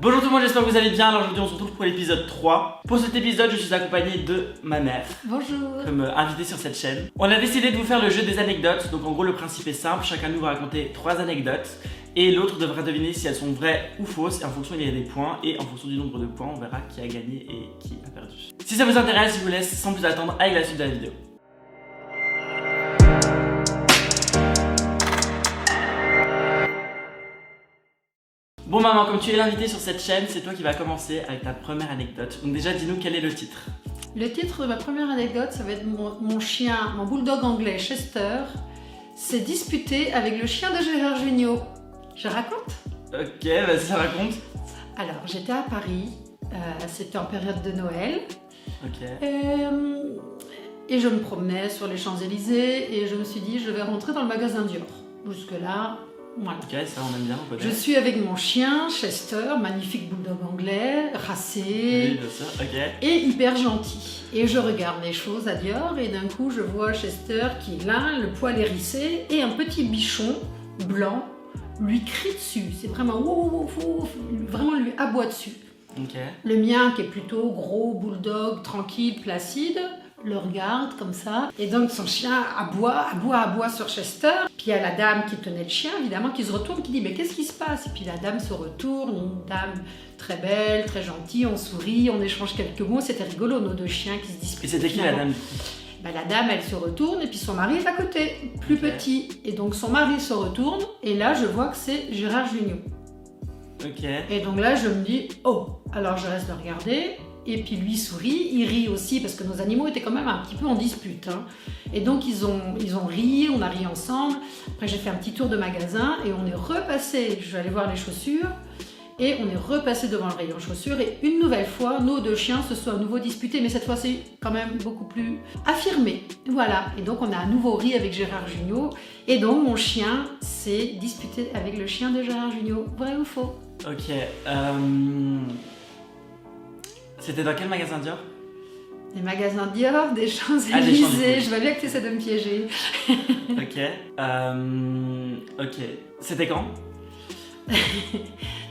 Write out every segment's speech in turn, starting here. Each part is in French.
Bonjour tout le monde, j'espère que vous allez bien. Alors aujourd'hui on se retrouve pour l'épisode 3. Pour cet épisode je suis accompagné de ma mère. Bonjour. Comme invité sur cette chaîne. On a décidé de vous faire le jeu des anecdotes. Donc en gros le principe est simple, chacun de nous va raconter 3 anecdotes. Et l'autre devra deviner si elles sont vraies ou fausses. Et en fonction il y a des points. Et en fonction du nombre de points on verra qui a gagné et qui a perdu. Si ça vous intéresse, je vous laisse sans plus attendre avec la suite de la vidéo. Bon maman, comme tu es l'invité sur cette chaîne, c'est toi qui vas commencer avec ta première anecdote. Donc déjà dis-nous quel est le titre. Le titre de ma première anecdote, ça va être mon chien, mon bulldog anglais Chester, s'est disputé avec le chien de Gérard Jugnot. Je raconte? Ok, vas-y, ça raconte. Alors, j'étais à Paris, c'était en période de Noël. Ok. Et je me promenais sur les Champs-Élysées et je me suis dit, je vais rentrer dans le magasin Dior. Jusque-là, voilà. Ok, ça on aime bien, on connaît. Je suis avec mon chien Chester, magnifique bulldog anglais, racé. Oui, bien sûr, ok. Et hyper gentil. Et je regarde les choses à Dior et d'un coup je vois Chester qui là, le poil hérissé et un petit bichon blanc lui crie dessus. C'est vraiment ouf, ouf, vraiment lui aboie dessus. Ok. Le mien qui est plutôt gros, bulldog, tranquille, placide, le regarde comme ça. Et donc son chien aboie sur Chester. Puis il y a la dame qui tenait le chien, évidemment, qui se retourne, qui dit mais qu'est-ce qui se passe? Et puis la dame se retourne, une dame très belle, très gentille, on sourit, on échange quelques mots. C'était rigolo, nos deux chiens qui se disputent. Et c'était qui la dame? La dame, elle se retourne et puis son mari est à côté, plus petit. Et donc son mari se retourne et là je vois que c'est Gérard Jugnot. Ok. Et donc là je me dis oh, alors je reste le regarder. Et puis lui sourit, il rit aussi parce que nos animaux étaient quand même un petit peu en dispute. Hein. Et donc ils ont ri, on a ri ensemble. Après j'ai fait un petit tour de magasin et on est repassé, je vais aller voir les chaussures. Et on est repassé devant le rayon chaussures et une nouvelle fois, nos deux chiens se sont à nouveau disputés, mais cette fois-ci quand même beaucoup plus affirmés. Voilà, et donc on a à nouveau ri avec Gérard Jugnot. Et donc mon chien s'est disputé avec le chien de Gérard Jugnot. Vrai ou faux? Ok. C'était dans quel magasin Dior? Les magasins Dior, des des Champs-Élysées. Champs-Élysées. Je vois bien que tu essaies de me piéger. Ok. Ok. C'était quand?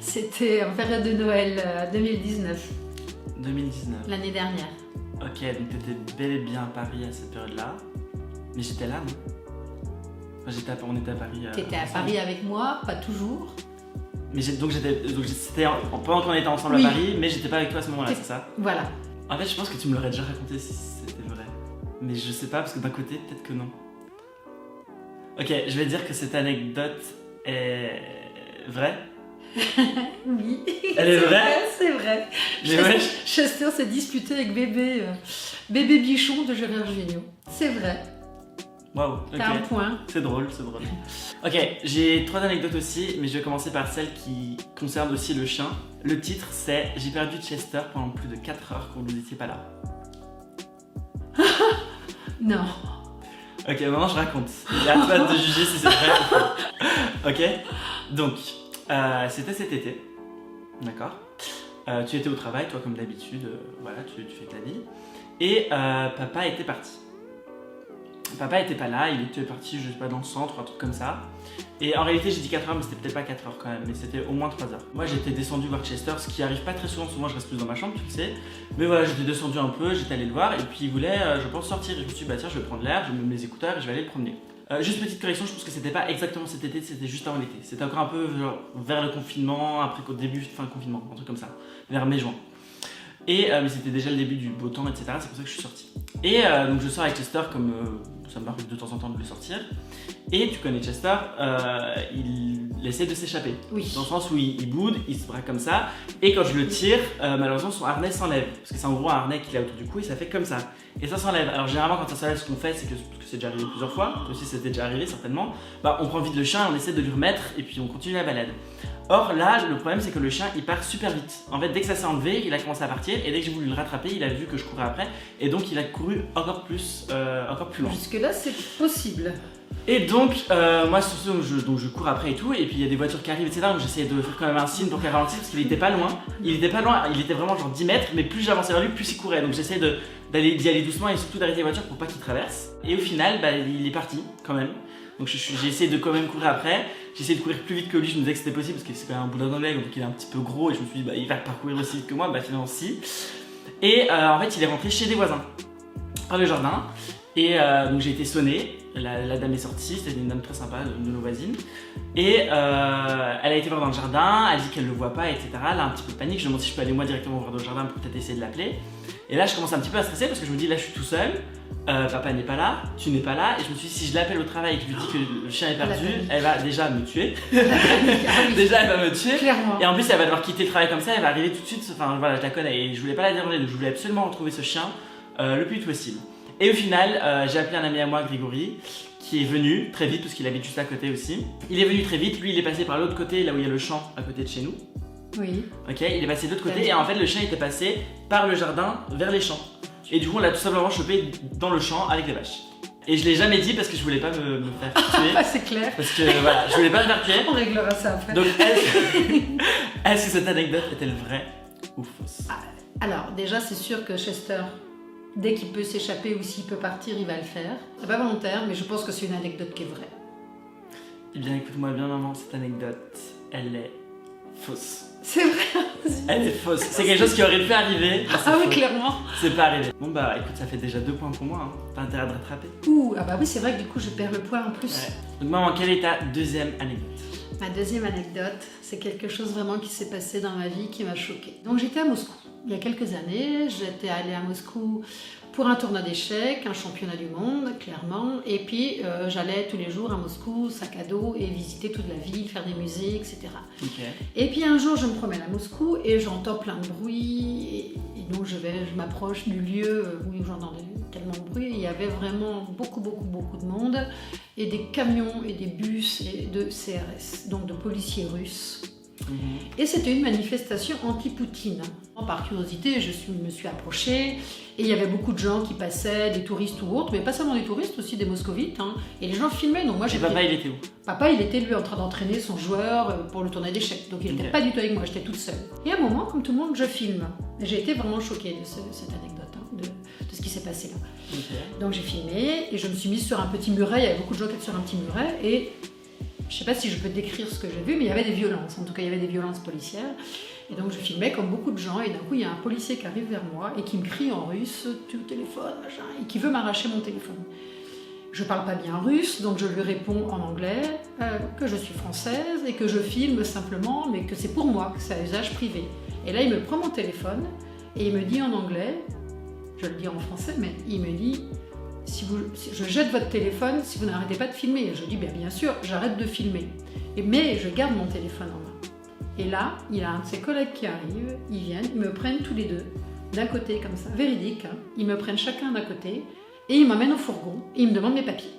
C'était en période de Noël 2019, 2019. l'année dernière. Ok, donc t'étais bel et bien à Paris à cette période-là. Mais j'étais là, non? Enfin, on était à Paris. T'étais à ensemble. Paris avec moi, pas toujours. Mais c'était pendant qu'on était ensemble Oui. à Paris, mais j'étais pas avec toi à ce moment-là, c'est ça? Voilà. En fait, je pense que tu me l'aurais déjà raconté si c'était vrai. Mais je sais pas, parce que d'un côté, peut-être que non. Ok, je vais dire que cette anecdote est vraie. Oui. Elle est vraie? C'est vrai. Mais ouais. Chester s'est disputé avec bébé bichon de Gérard Jugnot. C'est vrai. Waouh, T'as un ok. point. C'est drôle, c'est drôle. Ok, j'ai 3 anecdotes aussi, mais je vais commencer par celle qui concerne aussi le chien. Le titre c'est « J'ai perdu Chester pendant plus de 4 heures quand vous n'étiez pas là Non. ». Ok, maintenant je raconte. Et à toi de juger si c'est vrai ou faux. Ok, donc, c'était cet été, d'accord. Tu étais au travail, toi comme d'habitude, voilà, tu fais ta vie. Et papa était parti. Papa était pas là, il était parti, je sais pas, dans le centre, un truc comme ça. Et en réalité, j'ai dit 4 heures, mais c'était peut-être pas 4 heures quand même, mais c'était au moins 3 heures. Moi, j'étais descendu voir Chester, ce qui arrive pas très souvent, souvent je reste plus dans ma chambre, tu le sais. Mais voilà, j'étais descendu un peu, j'étais allé le voir, et puis il voulait, je pense, sortir. Et je me suis dit, bah tiens, je vais prendre l'air, je vais mettre mes écouteurs et je vais aller le promener. Juste petite correction, je pense que c'était pas exactement cet été, c'était juste avant l'été. C'était encore un peu genre, vers le confinement, après qu'au début, fin confinement, un truc comme ça, vers mai-juin. Et mais c'était déjà le début du beau temps, etc. C'est pour ça que je suis sorti. Et donc je sors avec Chester comme ça m'arrive de temps en temps de le sortir. Et tu connais Chester, il essaie de s'échapper. Oui. Dans le sens où il boude, il se braque comme ça. Et quand je le tire, malheureusement son harnais s'enlève. Parce que c'est en gros un harnais qu'il a autour du cou et ça fait comme ça. Et ça s'enlève. Alors généralement quand ça s'enlève, ce qu'on fait, c'est que, parce que c'est déjà arrivé plusieurs fois, toi aussi c'était déjà arrivé certainement, bah on prend vite le chien, on essaie de lui remettre et puis on continue la balade. Or là, le problème c'est que le chien il part super vite. En fait, dès que ça s'est enlevé, il a commencé à partir et dès que j'ai voulu le rattraper, il a vu que je courais après et donc il a couru encore plus loin. Jusque-là, c'est possible. Et donc, moi surtout, je cours après et tout, et puis il y a des voitures qui arrivent, etc. Donc j'essayais de faire quand même un signe pour qu'elle ralentisse parce qu'il était pas loin. Il était pas loin, il était vraiment genre 10 mètres, mais plus j'avançais vers lui, plus il courait. Donc j'essayais d'y aller doucement et surtout d'arrêter les voitures pour pas qu'il traverse. Et au final, bah, il est parti quand même. Donc j'ai essayé de quand même courir après. J'essayais de courir plus vite que lui, je me disais que c'était possible parce que c'est quand même un boudin d'anglais, donc il est un petit peu gros et je me suis dit bah il va parcourir aussi vite que moi, bah finalement si. Et en fait il est rentré chez des voisins, par le jardin, et donc j'ai été sonné, la dame est sortie, c'était une dame très sympa de nos voisines, et elle a été voir dans le jardin, elle dit qu'elle le voit pas, etc. Elle a un petit peu de panique, je me demande si je peux aller moi directement voir dans le jardin pour peut-être essayer de l'appeler. Et là je commence un petit peu à stresser parce que je me dis là je suis tout seul, papa n'est pas là, tu n'es pas là, et je me suis dit si je l'appelle au travail et que je lui dis que le chien est perdu, elle va déjà me tuer. Déjà elle va me tuer. Clairement. Et en plus elle va devoir quitter le travail comme ça, elle va arriver tout de suite, enfin voilà je la connais et je voulais pas la déranger, donc je voulais absolument retrouver ce chien le plus vite possible. Et au final j'ai appelé un ami à moi, Grégory, qui est venu très vite parce qu'il habite juste à côté aussi. Il est venu très vite, lui il est passé par l'autre côté, là où il y a le champ à côté de chez nous. Oui. Ok, il est passé de l'autre côté et en fait le chien était passé par le jardin vers les champs. Et du coup on l'a tout simplement chopé dans le champ avec les vaches. Et je l'ai jamais dit parce que je voulais pas me faire tuer. C'est clair. Parce que voilà, je voulais pas me faire tuer. On réglera ça après. Donc est-ce que cette anecdote est-elle vraie ou fausse? Alors déjà c'est sûr que Chester, dès qu'il peut s'échapper ou s'il peut partir, il va le faire. C'est pas volontaire, mais je pense que c'est une anecdote qui est vraie. Eh bien écoute-moi bien maman, cette anecdote, elle est fausse. C'est vrai. Elle est fausse. C'est quelque chose qui aurait pu arriver. Ah oui, clairement. C'est pas arrivé. Bon bah écoute, ça fait déjà 2 points pour moi. Hein. T'as intérêt à te rattraper. Ouh, ah bah oui, c'est vrai que du coup je perds le poids en plus. Ouais. Donc maman, quelle est ta deuxième anecdote? Ma deuxième anecdote, c'est quelque chose vraiment qui s'est passé dans ma vie qui m'a choquée. Donc j'étais à Moscou. Il y a quelques années, j'étais allée à Moscou pour un tournoi d'échecs, un championnat du monde, clairement. Et puis j'allais tous les jours à Moscou, sac à dos, et visiter toute la ville, faire des musées, etc. Okay. Et puis un jour, je me promène à Moscou et j'entends plein de bruit. Et donc je m'approche du lieu où j'entendais tellement de bruit. Et il y avait vraiment beaucoup de monde. Et des camions et des bus et de CRS, donc de policiers russes. Et c'était une manifestation anti-Poutine. Par curiosité, me suis approchée et il y avait beaucoup de gens qui passaient, des touristes ou autres, mais pas seulement des touristes, aussi des moscovites. Hein. Et les gens filmaient. Donc moi, et papa, il était où? Papa, il était lui en train d'entraîner son joueur pour le tournoi d'échecs. Donc il n'était pas du tout avec moi, j'étais toute seule. Et à un moment, comme tout le monde, je filme. J'ai été vraiment choquée de cette anecdote, hein, de ce qui s'est passé là. Donc j'ai filmé et je me suis mise sur un petit muret. Il y avait beaucoup de gens qui étaient sur un petit muret et je ne sais pas si je peux décrire ce que j'ai vu, mais il y avait des violences. En tout cas, il y avait des violences policières. Et donc, je filmais comme beaucoup de gens. Et d'un coup, il y a un policier qui arrive vers moi et qui me crie en russe « Tu téléphones, machin » et qui veut m'arracher mon téléphone. Je ne parle pas bien russe, donc je lui réponds en anglais que je suis française et que je filme simplement, mais que c'est pour moi, que c'est à usage privé. Et là, il me prend mon téléphone et il me dit en anglais, je le dis en français, mais il me dit si je jette votre téléphone si vous n'arrêtez pas de filmer. Et je dis bien sûr, j'arrête de filmer. Mais je garde mon téléphone en main. Et là, il y a un de ses collègues qui arrive, ils viennent, ils me prennent tous les deux, d'un côté comme ça, véridique, hein, ils me prennent chacun d'un côté, et ils m'emmènent au fourgon, et ils me demandent mes papiers.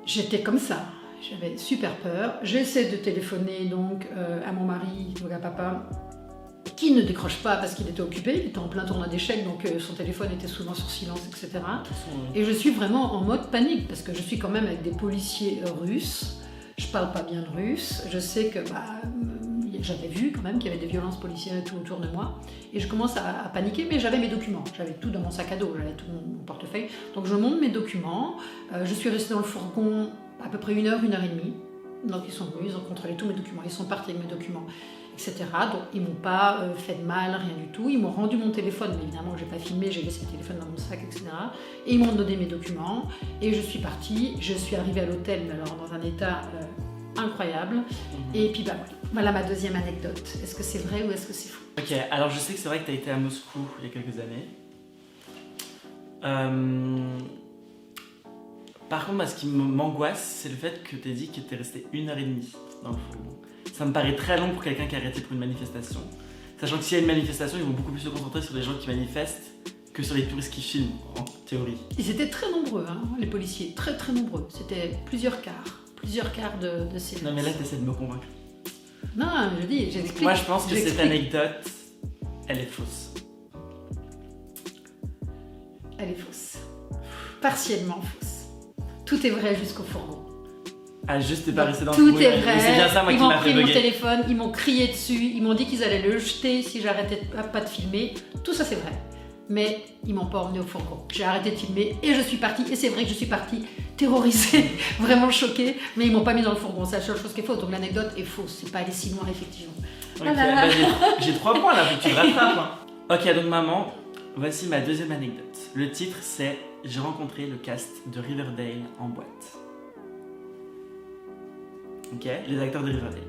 J'étais comme ça, j'avais super peur, j'essaie de téléphoner donc à mon mari, donc à papa, qui ne décroche pas parce qu'il était occupé, il était en plein tournoi d'échecs, donc son téléphone était souvent sur silence, etc. Et je suis vraiment en mode panique, parce que je suis quand même avec des policiers russes, je parle pas bien le russe, je sais que j'avais vu quand même qu'il y avait des violences policières et tout autour de moi, et je commence à paniquer, mais j'avais mes documents, j'avais tout dans mon sac à dos, j'avais tout mon portefeuille, donc je monte mes documents, je suis restée dans le fourgon à peu près 1 heure, 1 heure et demie, donc ils sont venus, ils ont contrôlé tous mes documents, ils sont partis avec mes documents, etc. Donc ils m'ont pas fait de mal, rien du tout, ils m'ont rendu mon téléphone, mais évidemment j'ai pas filmé, j'ai laissé le téléphone dans mon sac, etc. Et ils m'ont donné mes documents, et je suis partie, je suis arrivée à l'hôtel, mais alors dans un état incroyable, et puis voilà ma deuxième anecdote. Est-ce que c'est vrai ou est-ce que c'est faux? Ok, alors je sais que c'est vrai que tu as été à Moscou il y a quelques années. Par contre, ce qui m'angoisse, c'est le fait que tu aies dit que tu es resté 1 heure et demie dans le fourgon. Ça me paraît très long pour quelqu'un qui a arrêté pour une manifestation. Sachant que s'il y a une manifestation, ils vont beaucoup plus se concentrer sur les gens qui manifestent que sur les touristes qui filment, en théorie. Ils étaient très nombreux, hein, les policiers, très très nombreux. C'était plusieurs quarts de ces... Non mais là, tu essaies de me convaincre. Non, j'explique. Moi, je pense que cette anecdote, elle est fausse. Elle est fausse. Partiellement fausse. Tout est vrai jusqu'au fourgon. Ah, juste t'es pas resté dans le fourgon. fourgon. Tout est vrai. C'est bien ça, moi, ils qui m'ont m'a fait pris mon bugger. téléphone, ils m'ont crié dessus, ils m'ont dit qu'ils allaient le jeter si j'arrêtais pas de filmer. Tout ça, c'est vrai. mais ils m'ont pas emmené au fourgon. J'ai arrêté de filmer et je suis partie. Et c'est vrai que je suis partie terrorisée, vraiment choquée, mais ils m'ont pas mis dans le fourgon. C'est la seule chose qui est fausse. Donc l'anecdote est fausse. C'est pas allé si loin, effectivement. Ok, bah, j'ai 3 points là, faut que tu te rattrapes. Hein. Ok, donc maman, voici ma deuxième anecdote. Le titre c'est « J'ai rencontré le cast de Riverdale en boîte ». Ok, les acteurs de Riverdale.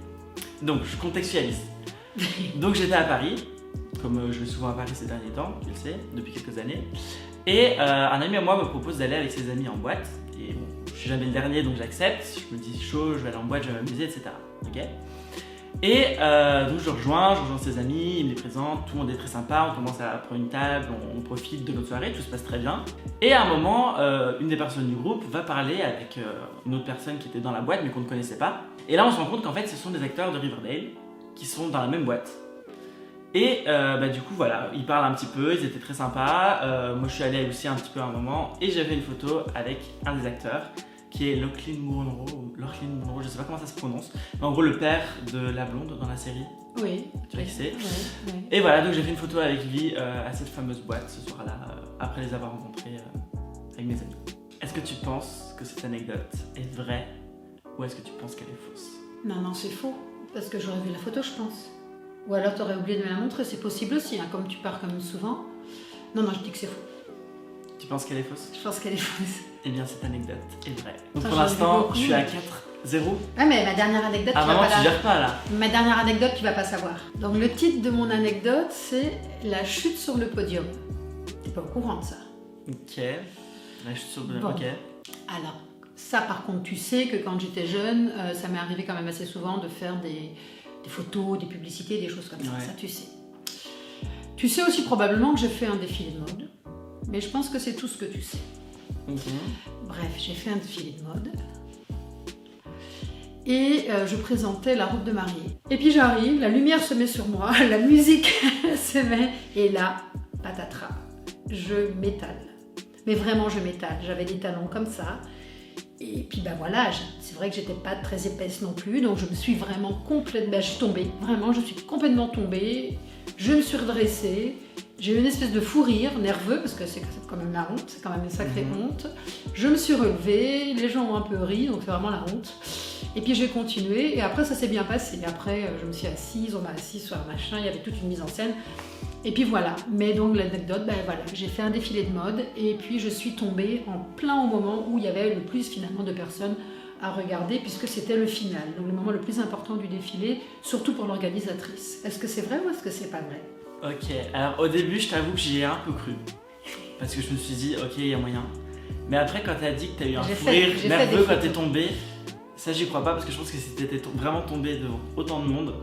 Donc, je contextualise. Donc, j'étais à Paris, comme je vais souvent à Paris ces derniers temps, tu le sais, depuis quelques années. Et un ami à moi me propose d'aller avec ses amis en boîte. Et bon, je suis jamais le dernier, donc j'accepte. Je me dis chaud, je vais aller en boîte, je vais m'amuser, etc. Ok. Et donc je rejoins ses amis, il me les présente, tout le monde est très sympa, on commence à prendre une table, on profite de notre soirée, tout se passe très bien. Et à un moment, une des personnes du groupe va parler avec une autre personne qui était dans la boîte mais qu'on ne connaissait pas. Et là on se rend compte qu'en fait ce sont des acteurs de Riverdale qui sont dans la même boîte. Et du coup voilà, ils parlent un petit peu, ils étaient très sympas. Moi je suis allé aussi un petit peu à un moment et j'avais une photo avec un des acteurs qui est Lachlan Monroe, je sais pas comment ça se prononce, mais en gros le père de la blonde dans la série. Oui. Tu vois qui c'est. Oui. Et voilà, donc j'ai fait une photo avec lui à cette fameuse boîte ce soir-là, après les avoir rencontrés avec mes amis. Est-ce que tu penses que cette anecdote est vraie ou est-ce que tu penses qu'elle est fausse? Non, c'est faux, parce que j'aurais vu la photo, je pense. Ou alors t'aurais oublié de me la montrer, c'est possible aussi, hein, comme tu pars comme souvent. Non, je dis que c'est faux. Tu penses qu'elle est fausse? Je pense qu'elle est fausse. Eh bien, cette anecdote est vraie. Donc Attends, pour l'instant, beaucoup, je suis à mais- 4-0. Ah mais ma dernière anecdote, Ah tu vas maman, pas tu la... gères pas là. Ma dernière anecdote, tu vas pas savoir. Donc le titre de mon anecdote, c'est La chute sur le podium. T'es pas au courant de ça? Ok. Là, je suis sur le... Bon. Ok. Alors, ça par contre, tu sais que quand j'étais jeune, ça m'est arrivé quand même assez souvent de faire des photos, des publicités, des choses comme ça. Ouais. Ça, tu sais. Tu sais aussi probablement que j'ai fait un défilé de mode. Mais je pense que c'est tout ce que tu sais. Bref, j'ai fait un défilé de mode. Et je présentais la robe de mariée. Et puis j'arrive, la lumière se met sur moi, la musique se met, et là, patatras, je m'étale. Mais vraiment, je m'étale. J'avais des talons comme ça. Et puis voilà, c'est vrai que j'étais pas très épaisse non plus, donc je me suis vraiment complètement... je suis tombée, vraiment, je suis complètement tombée. Je me suis redressée. J'ai eu une espèce de fou rire nerveux, parce que c'est quand même la honte, c'est quand même une sacrée honte. Je me suis relevée, les gens ont un peu ri, donc c'est vraiment la honte. Et puis j'ai continué, et après ça s'est bien passé. Après, je me suis assise, on m'a assise sur un machin, il y avait toute une mise en scène. Et puis voilà, mais donc l'anecdote, voilà, j'ai fait un défilé de mode, et puis je suis tombée en plein au moment où il y avait le plus finalement de personnes à regarder, puisque c'était le final, donc le moment le plus important du défilé, surtout pour l'organisatrice. Est-ce que c'est vrai ou est-ce que c'est pas vrai? Ok, alors au début, je t'avoue que j'y ai un peu cru. Parce que je me suis dit, ok, il y a moyen. Mais après, quand t'as dit que t'as eu un fou rire nerveux quand t'es tombé, ça j'y crois pas parce que je pense que si t'étais vraiment tombé devant autant de monde,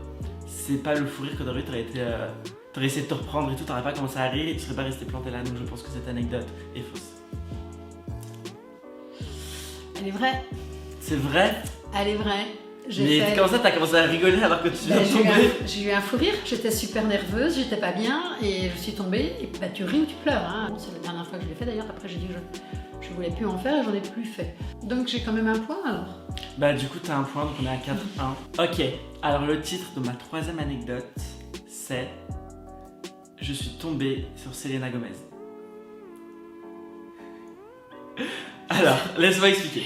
c'est pas le fou rire que t'aurais eu, t'aurais essayé de te reprendre et tout, t'aurais pas commencé à rire et tu serais pas resté planté là, donc je pense que cette anecdote est fausse. Elle est vraie. C'est vrai? Elle est vraie. Mais comment ça t'as commencé à rigoler alors que tu viens de tomber? J'ai eu un fou rire, j'étais super nerveuse, j'étais pas bien et je suis tombée. Et tu ris ou tu pleures. Hein. C'est la dernière fois que je l'ai fait d'ailleurs, après j'ai dit que je voulais plus en faire et j'en ai plus fait. Donc j'ai quand même un point alors. Bah du coup t'as un point, donc on est à 4-1. Ok, alors le titre de ma troisième anecdote, c'est « Je suis tombée sur Selena Gomez ». Alors, laisse-moi expliquer.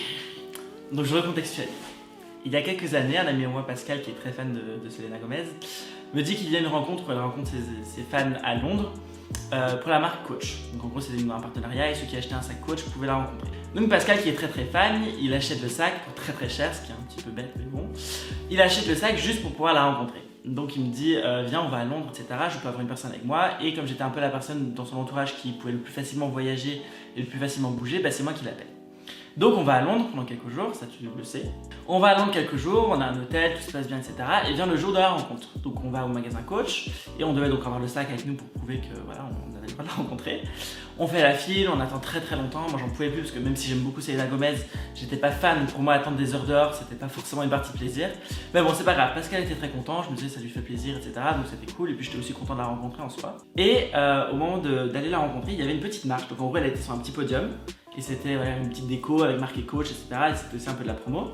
Donc je recontextualise. Il y a quelques années, un ami à moi, Pascal, qui est très fan de Selena Gomez, me dit qu'il y a une rencontre où elle rencontre ses fans à Londres pour la marque Coach. Donc en gros, c'était un partenariat et ceux qui achetaient un sac Coach pouvaient la rencontrer. Donc Pascal, qui est très très fan, il achète le sac pour très très cher, ce qui est un petit peu bête, mais bon. Il achète le sac juste pour pouvoir la rencontrer. Donc il me dit, viens, on va à Londres, etc. Je peux avoir une personne avec moi. Et comme j'étais un peu la personne dans son entourage qui pouvait le plus facilement voyager et le plus facilement bouger, bah, c'est moi qui l'appelle. Donc on va à Londres pendant quelques jours, ça tu le sais. On va à Londres quelques jours, on a un hôtel, tout se passe bien, etc. Et vient le jour de la rencontre. Donc on va au magasin Coach et on devait donc avoir le sac avec nous pour prouver que voilà, on avait le droit de la rencontrer. On fait la file, on attend très très longtemps. Moi j'en pouvais plus parce que même si j'aime beaucoup Selena Gomez, j'étais pas fan. Pour moi attendre des heures dehors, c'était pas forcément une partie plaisir. Mais bon, c'est pas grave. Pascal était très content, je me disais ça lui fait plaisir, etc. Donc c'était cool. Et puis j'étais aussi content de la rencontrer en soi. Et au moment d'aller la rencontrer, il y avait une petite marche. Donc en gros elle était sur un petit podium. Et c'était voilà, une petite déco avec marqué Coach, etc. Et c'était aussi un peu de la promo.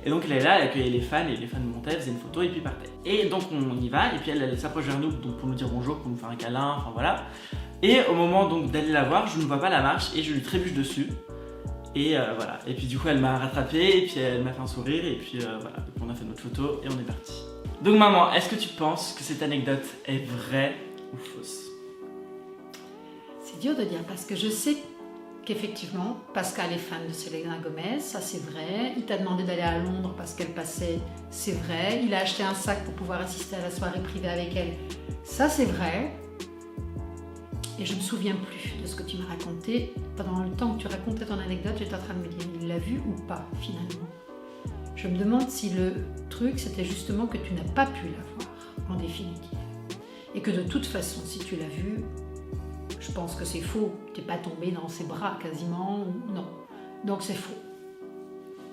Et donc elle est là, elle accueillait les fans, et les fans montaient, faisaient une photo et puis partaient. Et donc on y va, et puis elle s'approche vers nous donc pour nous dire bonjour, pour nous faire un câlin, enfin voilà. Et au moment donc d'aller la voir, je ne vois pas la marche et je lui trébuche dessus. Et voilà. Et puis du coup, elle m'a rattrapé et puis elle m'a fait un sourire et puis voilà. Donc on a fait notre photo et on est parti. Donc maman, est-ce que tu penses que cette anecdote est vraie ou fausse? C'est dur de dire parce que je sais qu'effectivement, Pascal est fan de Selena Gomez, ça c'est vrai. Il t'a demandé d'aller à Londres parce qu'elle passait, c'est vrai. Il a acheté un sac pour pouvoir assister à la soirée privée avec elle, ça c'est vrai. Et je me souviens plus de ce que tu m'as raconté. Pendant le temps que tu racontais ton anecdote, j'étais en train de me dire, il l'a vu ou pas finalement? Je me demande si le truc c'était justement que tu n'as pas pu la voir en définitive. Et que de toute façon, si tu l'as vu, je pense que c'est faux. Tu n'es pas tombé dans ses bras quasiment, non. Donc c'est faux.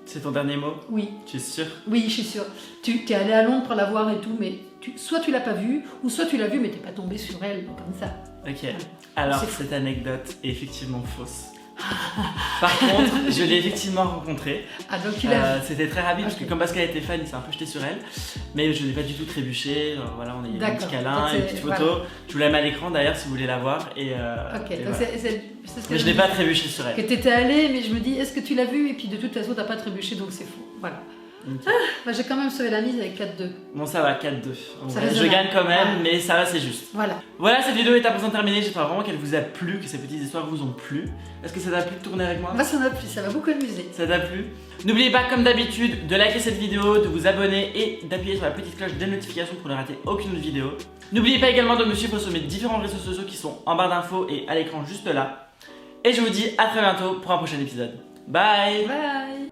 C'est ton dernier mot? Oui. Tu es sûre? Oui, je suis sûre. Tu es allé à Londres pour la voir et tout, mais soit tu l'as pas vue, ou soit tu l'as vue mais tu n'es pas tombé sur elle comme ça. Ok. Voilà. Alors cette anecdote est effectivement fausse. Par contre, je l'ai effectivement rencontrée. Ah donc tu l'as vu. C'était très rapide parce que Ok. comme Pascal était fan, il s'est un peu jeté sur elle. Mais je n'ai pas du tout trébuché. Voilà, on a eu un D'accord. petit câlin, Donc une petite photo. voilà. Je vous la mets à l'écran d'ailleurs si vous voulez la voir. Et, Ok, et donc voilà. c'est ce que Mais je n'ai pas trébuché sur que elle. tu étais allé, mais je me dis, est-ce que tu l'as vu? Et puis de toute façon, tu n'as pas trébuché, donc c'est faux. Voilà. Ok. Bah, j'ai quand même sauvé la mise avec 4-2. Bon, ça va, 4-2. En Ça vrai, reste je gagne quand même, raisonnable. mais ça va, c'est juste. Voilà. Voilà, cette vidéo est à présent terminée. J'espère vraiment qu'elle vous a plu, que ces petites histoires vous ont plu. Est-ce que ça t'a plu de tourner avec moi? Moi, ça m'a plu, ça m'a beaucoup amusé. Ça t'a plu? N'oubliez pas, comme d'habitude, de liker cette vidéo, de vous abonner et d'appuyer sur la petite cloche de notification pour ne rater aucune autre vidéo. N'oubliez pas également de me suivre sur mes différents réseaux sociaux qui sont en barre d'infos et à l'écran juste là. Et je vous dis à très bientôt pour un prochain épisode. Bye! Bye!